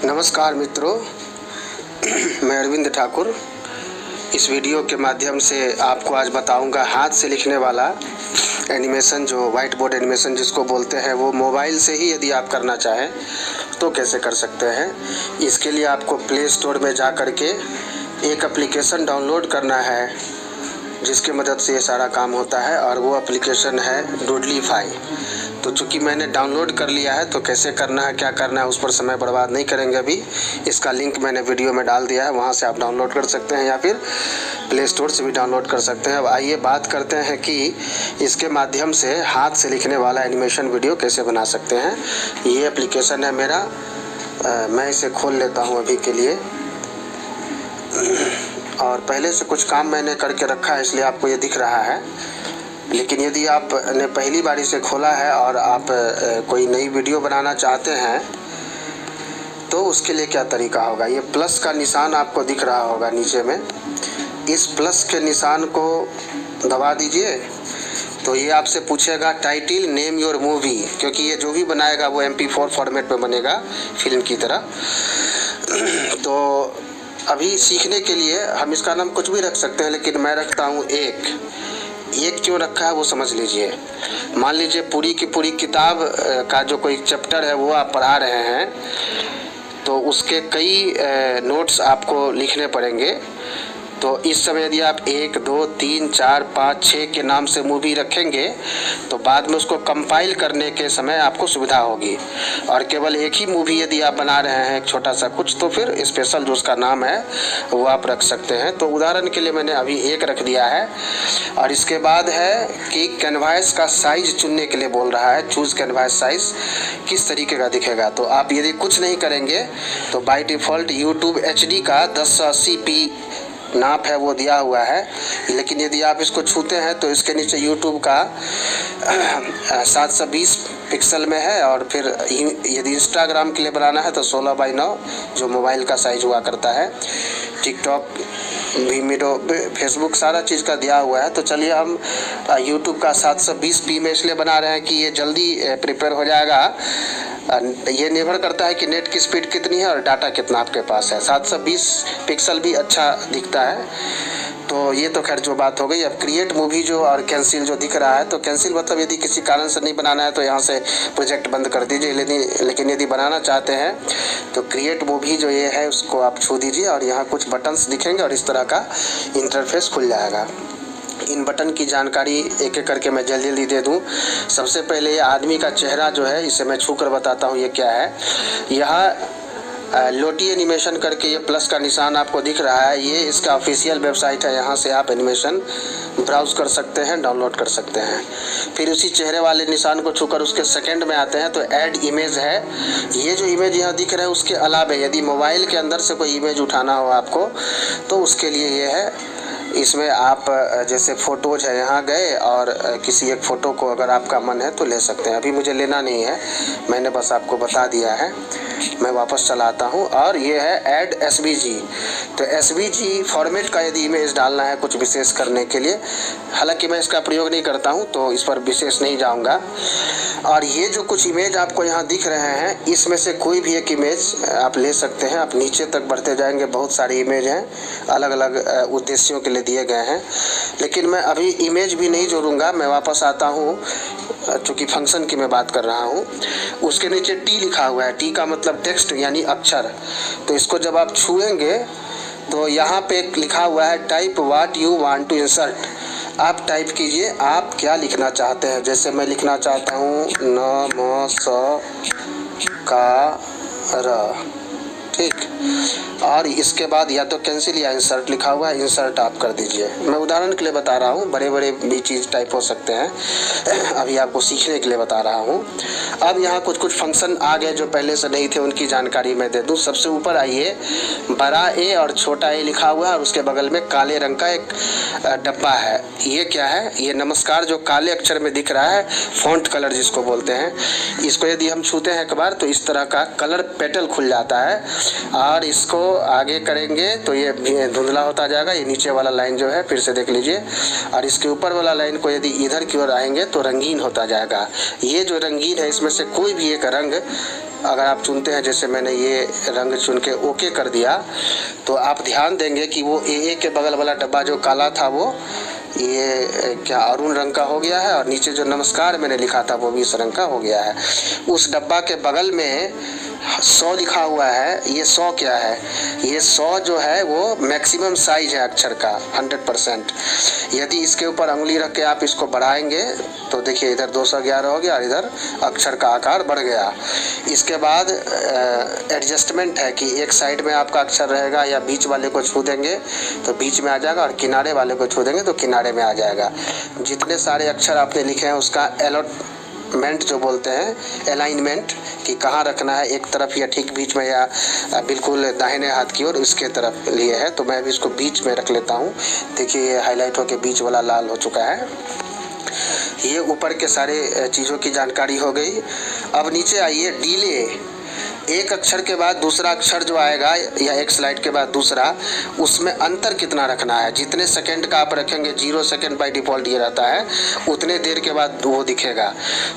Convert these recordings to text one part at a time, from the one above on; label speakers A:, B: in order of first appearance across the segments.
A: नमस्कार मित्रों, मैं अरविंद ठाकुर। इस वीडियो के माध्यम से आपको आज बताऊंगा हाथ से लिखने वाला एनिमेशन, जो वाइट बोर्ड एनिमेशन जिसको बोलते हैं, वो मोबाइल से ही यदि आप करना चाहें तो कैसे कर सकते हैं। इसके लिए आपको प्ले स्टोर में जा कर के एक एप्लीकेशन डाउनलोड करना है जिसके मदद से ये सारा काम होता है, और वो एप्लीकेशन है डूडलीफाई। तो चूँकि मैंने डाउनलोड कर लिया है तो कैसे करना है, क्या करना है, उस पर समय बर्बाद नहीं करेंगे अभी। इसका लिंक मैंने वीडियो में डाल दिया है, वहाँ से आप डाउनलोड कर सकते हैं या फिर प्ले स्टोर से भी डाउनलोड कर सकते हैं। अब आइए बात करते हैं कि इसके माध्यम से हाथ से लिखने वाला एनिमेशन वीडियो कैसे बना सकते हैं। ये एप्लीकेशन है मेरा, मैं इसे खोल लेता हूँ अभी के लिए। और पहले से कुछ काम मैंने करके रखा है इसलिए आपको ये दिख रहा है। लेकिन यदि आपने पहली बार इसे खोला है और आप कोई नई वीडियो बनाना चाहते हैं तो उसके लिए क्या तरीका होगा। ये प्लस का निशान आपको दिख रहा होगा नीचे में, इस प्लस के निशान को दबा दीजिए। तो ये आपसे पूछेगा टाइटल नेम योर मूवी, क्योंकि ये जो भी बनाएगा वो MP4 फॉर्मेट में बनेगा, फिल्म की तरह। तो अभी सीखने के लिए हम इसका नाम कुछ भी रख सकते हैं, लेकिन मैं रखता हूँ एक क्यों रखा है वो समझ लीजिए। मान लीजिए पूरी की पूरी किताब का जो कोई चैप्टर है वो आप पढ़ा रहे हैं, तो उसके कई नोट्स आपको लिखने पड़ेंगे। तो इस समय यदि आप 1, 2, 3, 4, 5, 6 के नाम से मूवी रखेंगे तो बाद में उसको कंपाइल करने के समय आपको सुविधा होगी। और केवल एक ही मूवी यदि आप बना रहे हैं, एक छोटा सा कुछ, तो फिर स्पेशल जो उसका नाम है वो आप रख सकते हैं। तो उदाहरण के लिए मैंने अभी एक रख दिया है। और इसके बाद है कि कैनवास का साइज चुनने के लिए बोल रहा है, चूज़ कैनवास साइज किस तरीके का दिखेगा। तो आप यदि कुछ नहीं करेंगे तो बाय डिफ़ॉल्ट YouTube HD का 1080p नाप है वो दिया हुआ है। लेकिन यदि आप इसको छूते हैं तो इसके नीचे YouTube का 720 पिक्सल में है। और फिर यदि इंस्टाग्राम के लिए बनाना है तो 16:9 जो मोबाइल का साइज हुआ करता है। टिकटॉक, वीमिडो, फेसबुक सारा चीज़ का दिया हुआ है। तो चलिए हम YouTube का 720p में इसलिए बना रहे हैं कि ये जल्दी प्रिपेयर हो जाएगा। ये निर्भर करता है कि नेट की स्पीड कितनी है और डाटा कितना आपके पास है। 720 पिक्सल भी अच्छा दिखता है। तो ये तो खैर जो बात हो गई। अब क्रिएट मूवी जो और कैंसिल जो दिख रहा है, तो कैंसिल मतलब यदि किसी कारण से नहीं बनाना है तो यहाँ से प्रोजेक्ट बंद कर दीजिए। लेकिन यदि बनाना चाहते हैं तो क्रिएट मूवी जो ये है उसको आप छू दीजिए और यहाँ कुछ बटन्स दिखेंगे और इस तरह का इंटरफेस खुल जाएगा। इन बटन की जानकारी एक एक करके मैं जल्दी दे दूं। सबसे पहले ये आदमी का चेहरा जो है, इसे मैं छू कर बताता हूँ ये क्या है। यहाँ लोटी एनिमेशन करके ये प्लस का निशान आपको दिख रहा है, ये इसका ऑफिशियल वेबसाइट है। यहाँ से आप एनिमेशन ब्राउज़ कर सकते हैं, डाउनलोड कर सकते हैं। फिर उसी चेहरे वाले निशान को छूकर उसके सेकंड में आते हैं तो ऐड इमेज है। ये जो इमेज यहाँ दिख रहा है उसके अलावा यदि मोबाइल के अंदर से कोई इमेज उठाना हो आपको तो उसके लिए ये है। इसमें आप जैसे फ़ोटोज़ है, यहाँ गए और किसी एक फ़ोटो को अगर आपका मन है तो ले सकते हैं। अभी मुझे लेना नहीं है, मैंने बस आपको बता दिया है। मैं वापस चलाता हूँ और ये है ऐड SVG। तो SVG फॉर्मेट का यदि इमेज डालना है कुछ विशेष करने के लिए, हालांकि मैं इसका प्रयोग नहीं करता हूँ तो इस पर विशेष नहीं जाऊँगा। और ये जो कुछ इमेज आपको यहाँ दिख रहे हैं, इसमें से कोई भी एक इमेज आप ले सकते हैं। आप नीचे तक बढ़ते जाएंगे, बहुत सारी इमेज हैं, अलग अलग उद्देश्यों के लिए दिए गए हैं। लेकिन मैं अभी इमेज भी नहीं जोड़ूंगा, मैं वापस आता हूँ। चूँकि फंक्शन की मैं बात कर रहा हूँ, उसके नीचे T लिखा हुआ है। T का मतलब टेक्स्ट यानी अक्षर। तो इसको जब आप छुएंगे तो यहाँ पे लिखा हुआ है type what you want to insert. आप टाइप कीजिए आप क्या लिखना चाहते हैं। जैसे मैं लिखना चाहता हूँ नमस्कार, ठीक। और इसके बाद या तो कैंसिल या इंसर्ट लिखा हुआ है, इंसर्ट आप कर दीजिए। मैं उदाहरण के लिए बता रहा हूँ, बड़े बड़े भी चीज़ टाइप हो सकते हैं, अभी आपको सीखने के लिए बता रहा हूँ। अब यहाँ कुछ कुछ फंक्शन आ गए जो पहले से नहीं थे, उनकी जानकारी मैं दे दूँ। सबसे ऊपर आइए, बड़ा ए और छोटा ए लिखा हुआ है और उसके बगल में काले रंग का एक डब्बा है। ये क्या है? ये नमस्कार जो काले अक्षर में दिख रहा है, फॉन्ट कलर जिसको बोलते हैं। इसको यदि हम छूते हैं एक बार तो इस तरह का कलर पेटल खुल जाता है। और इसको आगे करेंगे तो ये धुंधला होता जाएगा। ये नीचे वाला लाइन जो है फिर से देख लीजिए, और इसके ऊपर वाला लाइन को यदि इधर की ओर आएंगे तो रंगीन होता जाएगा। ये जो रंगीन है इसमें से कोई भी एक रंग अगर आप चुनते हैं, जैसे मैंने ये रंग चुन के ओके कर दिया, तो आप ध्यान देंगे कि वो ए के बगल वाला डब्बा जो काला था वो ये क्या अरुण रंग का हो गया है, और नीचे जो नमस्कार मैंने लिखा था वो भी इस रंग का हो गया है। उस डब्बा के बगल में 100 लिखा हुआ है। ये 100 क्या है? ये 100 जो है वो मैक्सिमम साइज है अक्षर का 100%। यदि इसके ऊपर उंगली रख के आप इसको बढ़ाएंगे तो देखिए इधर 211 हो गया और इधर अक्षर का आकार बढ़ गया। इसके बाद एडजस्टमेंट है कि एक साइड में आपका अक्षर रहेगा, या बीच वाले को छू देंगे तो बीच में आ जाएगा, और किनारे वाले को छू देंगे तो किनारे में आ जाएगा। जितने सारे अक्षर आपने लिखे हैं उसका अलॉटमेंट जो बोलते हैं, अलाइनमेंट, कि कहाँ रखना है, एक तरफ या ठीक बीच में या बिल्कुल दाहिने हाथ की ओर, इसके तरफ लिए है। तो मैं भी इसको बीच में रख लेता हूँ। देखिए ये हाईलाइट होकर बीच वाला लाल हो चुका है। ये ऊपर के सारे चीज़ों की जानकारी हो गई। अब नीचे आइए, डिले। एक अक्षर के बाद दूसरा अक्षर जो आएगा, या एक स्लाइड के बाद दूसरा, उसमें अंतर कितना रखना है। जितने सेकंड का आप रखेंगे, 0 सेकंड बाय डिफ़ॉल्ट ये रहता है, उतने देर के बाद वो दिखेगा।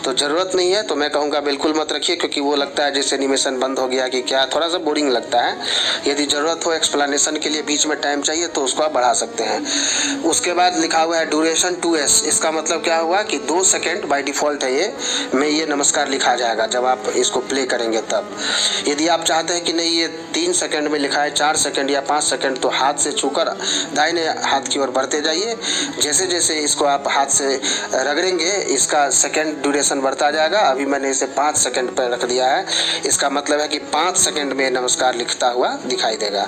A: तो ज़रूरत नहीं है, तो मैं कहूँगा बिल्कुल मत रखिए, क्योंकि वो लगता है जैसे एनिमेशन बंद हो गया कि क्या, थोड़ा सा बोरिंग लगता है। यदि ज़रूरत हो एक्सप्लेनेशन के लिए, बीच में टाइम चाहिए, तो उसको आप बढ़ा सकते हैं। उसके बाद लिखा हुआ है ड्यूरेशन 2s। इसका मतलब क्या हुआ कि 2 सेकंड बाय डिफ़ॉल्ट है ये में ये नमस्कार लिखा जाएगा जब आप इसको प्ले करेंगे तब। यदि आप चाहते हैं कि नहीं ये 3 सेकंड में लिखा है, 4 सेकंड या 5 सेकंड, तो हाथ से छूकर दाहिने हाथ की ओर बढ़ते जाइए। जैसे जैसे इसको आप हाथ से रगड़ेंगे, इसका सेकंड ड्यूरेशन बढ़ता जाएगा। अभी मैंने इसे 5 सेकंड पर रख दिया है। इसका मतलब है कि 5 सेकंड में नमस्कार लिखता हुआ दिखाई देगा।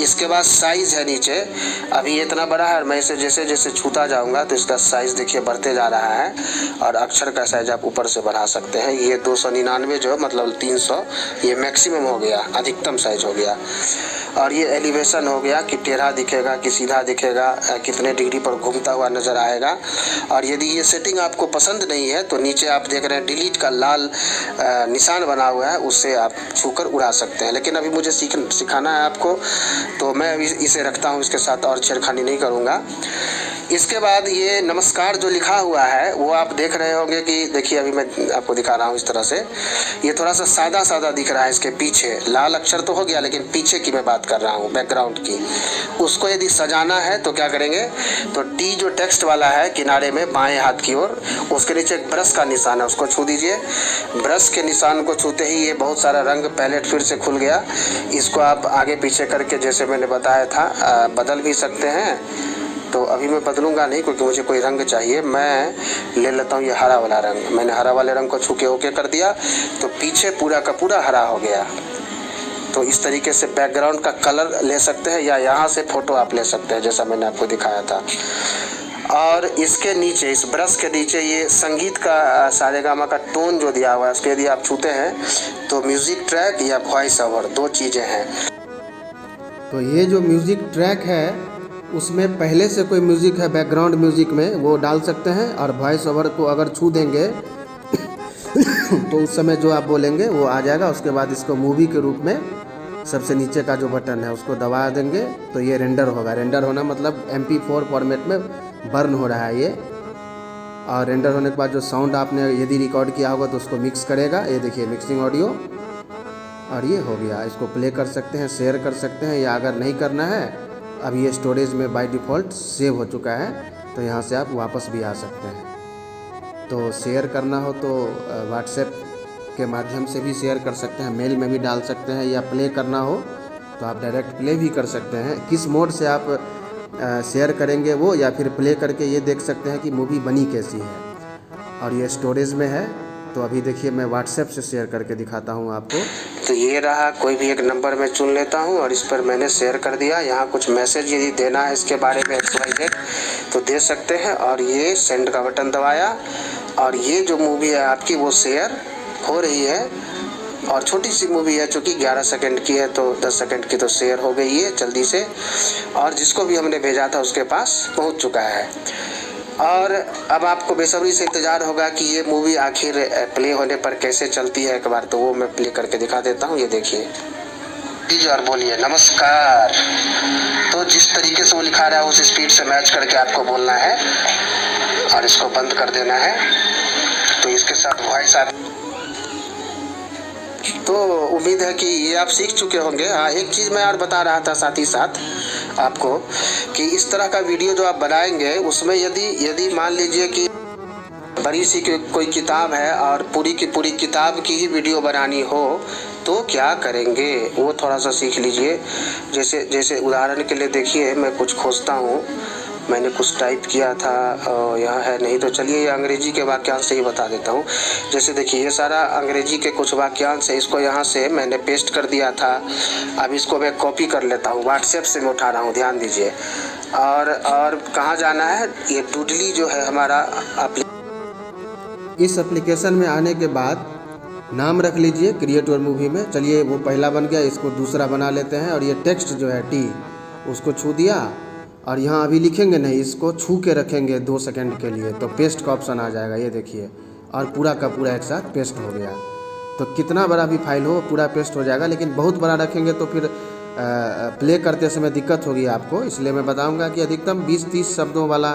A: इसके बाद साइज़ है नीचे। अभी ये इतना बड़ा है और मैं इसे जैसे जैसे छूता जाऊँगा तो इसका साइज़ देखिए बढ़ते जा रहा है, और अक्षर का साइज़ आप ऊपर से बढ़ा सकते हैं। ये 299 जो मतलब 300, ये मैक्सिमम हो गया, अधिकतम साइज हो गया। और ये एलिवेशन हो गया कि टेढ़ा दिखेगा कि सीधा दिखेगा, कितने डिग्री पर घूमता हुआ नज़र आएगा। और यदि ये सेटिंग आपको पसंद नहीं है तो नीचे आप देख रहे हैं डिलीट का लाल निशान बना हुआ है, उससे आप छूकर उड़ा सकते हैं। लेकिन अभी मुझे सिखाना है आपको, तो मैं इसे रखता हूँ, इसके साथ और छेड़खानी नहीं करूँगा। इसके बाद ये नमस्कार जो लिखा हुआ है वो आप देख रहे होंगे कि देखिए अभी मैं आपको दिखा रहा हूँ इस तरह से। ये थोड़ा सा सादा सादा दिख रहा है, इसके पीछे लाल अक्षर तो हो गया, लेकिन पीछे की मैं बात कर रहा हूँ, बैकग्राउंड की। उसको यदि सजाना है तो क्या करेंगे, तो टी जो टेक्स्ट वाला है किनारे में बाएं हाथ की ओर, उसके नीचे एक ब्रश का निशान है, उसको छू दीजिए। ब्रश के निशान को छूते ही ये बहुत सारा रंग पैलेट फिर से खुल गया। इसको आप आगे पीछे करके, जैसे मैंने बताया था, बदल भी सकते हैं। तो अभी मैं बदलूंगा नहीं, क्योंकि मुझे कोई रंग चाहिए। मैं ले लेता हूँ ये हरा वाला रंग। मैंने हरा वाले रंग को छू के ओके कर दिया, तो पीछे पूरा का पूरा हरा हो गया। तो इस तरीके से बैकग्राउंड का कलर ले सकते हैं, या यहाँ से फ़ोटो आप ले सकते हैं, जैसा मैंने आपको दिखाया था। और इसके नीचे, इस ब्रश के नीचे, ये संगीत का सारेगामा का टोन जो दिया हुआ है, उसके यदि आप छूते हैं तो म्यूज़िक ट्रैक या वॉइस ओवर, 2 चीज़ें हैं।
B: तो ये जो म्यूज़िक ट्रैक है उसमें पहले से कोई म्यूज़िक है बैकग्राउंड म्यूज़िक में, वो डाल सकते हैं। और वॉइस ओवर को अगर छू देंगे तो उस समय जो आप बोलेंगे वो आ जाएगा। उसके बाद इसको मूवी के रूप में सबसे नीचे का जो बटन है उसको दबा देंगे तो ये रेंडर होगा। रेंडर होना मतलब MP4 फॉर्मेट में बर्न हो रहा है ये। और रेंडर होने के बाद जो साउंड आपने यदि रिकॉर्ड किया होगा तो उसको मिक्स करेगा। ये देखिए मिक्सिंग ऑडियो, और ये हो गया। इसको प्ले कर सकते हैं, शेयर कर सकते हैं, या अगर नहीं करना है, अब ये स्टोरेज में बाय डिफ़ॉल्ट सेव हो चुका है, तो यहाँ से आप वापस भी आ सकते हैं। तो शेयर करना हो तो व्हाट्सएप के माध्यम से भी शेयर कर सकते हैं, मेल में भी डाल सकते हैं, या प्ले करना हो तो आप डायरेक्ट प्ले भी कर सकते हैं। किस मोड से आप शेयर करेंगे वो, या फिर प्ले करके ये देख सकते हैं कि मूवी बनी कैसी है। और ये स्टोरेज में है, तो अभी देखिए मैं व्हाट्सएप से शेयर करके दिखाता हूँ आपको।
A: तो ये रहा, कोई भी एक नंबर मैं चुन लेता हूँ और इस पर मैंने शेयर कर दिया। यहाँ कुछ मैसेज यदि देना है इसके बारे में XYZ तो दे सकते हैं, और ये सेंड का बटन दबाया, और ये जो मूवी है आपकी वो शेयर हो रही है। और छोटी सी मूवी है, चूँकि 11 सेकंड की है, तो 10 सेकंड की तो शेयर हो गई है जल्दी से, और जिसको भी हमने भेजा था उसके पास पहुँच चुका है। और अब आपको बेसब्री से इंतज़ार होगा कि ये मूवी आखिर प्ले होने पर कैसे चलती है। एक बार तो वो मैं प्ले करके दिखा देता हूँ। ये देखिए और बोलिए नमस्कार। तो जिस तरीके से वो लिखा रहा है उस स्पीड से मैच करके आपको बोलना है, और इसको बंद कर देना है। तो इसके साथ वॉइस आप तो उम्मीद है कि ये आप सीख चुके होंगे। हाँ, एक चीज़ मैं और बता रहा था साथ ही साथ आपको कि इस तरह का वीडियो जो आप बनाएंगे उसमें यदि मान लीजिए कि बड़ी सी कोई किताब है और पूरी की पूरी किताब की ही वीडियो बनानी हो तो क्या करेंगे वो थोड़ा सा सीख लीजिए। जैसे उदाहरण के लिए देखिए, मैं कुछ खोजता हूँ, मैंने कुछ टाइप किया था और यहाँ है नहीं, तो चलिए ये अंग्रेजी के वाक्यांश से ही बता देता हूँ। जैसे देखिए, ये सारा अंग्रेजी के कुछ वाक्यांश है, इसको यहाँ से मैंने पेस्ट कर दिया था। अब इसको मैं कॉपी कर लेता हूँ, व्हाट्सएप से मैं उठा रहा हूँ, ध्यान दीजिए। और कहाँ जाना है, ये डूडली जो है हमारा
B: इस एप्लीकेशन में आने के बाद नाम रख लीजिए क्रिएट योर मूवी में। चलिए वो पहला बन गया, इसको दूसरा बना लेते हैं। और ये टेक्स्ट जो है टी, उसको छू दिया और यहाँ अभी लिखेंगे नहीं, इसको छू के रखेंगे 2 सेकंड के लिए, तो पेस्ट का ऑप्शन आ जाएगा, ये देखिए। और पूरा का पूरा एक साथ पेस्ट हो गया। तो कितना बड़ा भी फाइल हो पूरा पेस्ट हो जाएगा, लेकिन बहुत बड़ा रखेंगे तो फिर प्ले करते समय दिक्कत होगी आपको। इसलिए मैं बताऊँगा कि अधिकतम 20-30 शब्दों वाला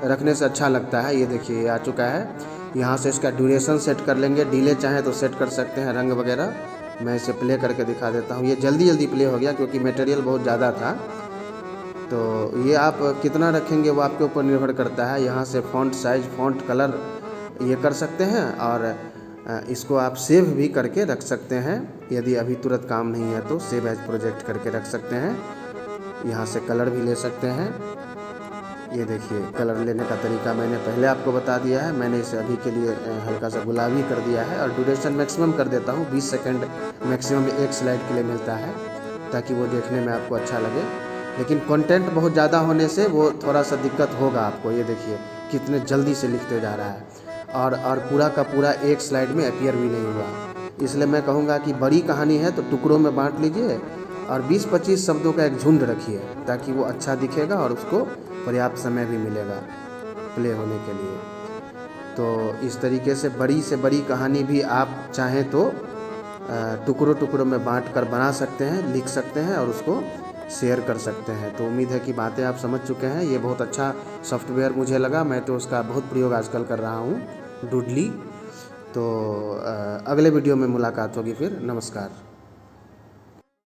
B: रखने से अच्छा लगता है। ये देखिए आ चुका है। यहाँ से इसका ड्यूरेशन सेट कर लेंगे, डिले चाहे तो सेट कर सकते हैं, रंग वगैरह। मैं इसे प्ले करके दिखा देता हूँ। ये जल्दी प्ले हो गया क्योंकि मटेरियल बहुत ज़्यादा था। तो ये आप कितना रखेंगे वो आपके ऊपर निर्भर करता है। यहाँ से फ़ॉन्ट साइज, फ़ॉन्ट कलर ये कर सकते हैं और इसको आप सेव भी करके रख सकते हैं। यदि अभी तुरंत काम नहीं है तो सेव एज प्रोजेक्ट करके रख सकते हैं। यहाँ से कलर भी ले सकते हैं। ये देखिए कलर लेने का तरीका मैंने पहले आपको बता दिया है। मैंने इसे अभी के लिए हल्का सा गुलाबी कर दिया है और ड्यूरेशन मैक्सिमम कर देता हूँ। 20 सेकंड मैक्सिमम एक स्लाइड के लिए मिलता है, ताकि वो देखने में आपको अच्छा लगे। लेकिन कंटेंट बहुत ज़्यादा होने से वो थोड़ा सा दिक्कत होगा आपको। ये देखिए कितने जल्दी से लिखते जा रहा है और पूरा का पूरा एक स्लाइड में अपीयर भी नहीं हुआ। इसलिए मैं कहूँगा कि बड़ी कहानी है तो टुकड़ों में बांट लीजिए और 20-25 शब्दों का एक झुंड रखिए, ताकि वो अच्छा दिखेगा और उसको पर्याप्त समय भी मिलेगा प्ले होने के लिए। तो इस तरीके से बड़ी कहानी भी आप चाहें तो टुकड़ों में बांट कर बना सकते हैं, लिख सकते हैं और उसको शेयर कर सकते हैं। तो उम्मीद है कि बातें आप समझ चुके हैं। ये बहुत अच्छा सॉफ्टवेयर मुझे लगा, मैं तो उसका बहुत प्रयोग आजकल कर रहा हूँ, डूडली। तो अगले वीडियो में मुलाकात होगी फिर। नमस्कार।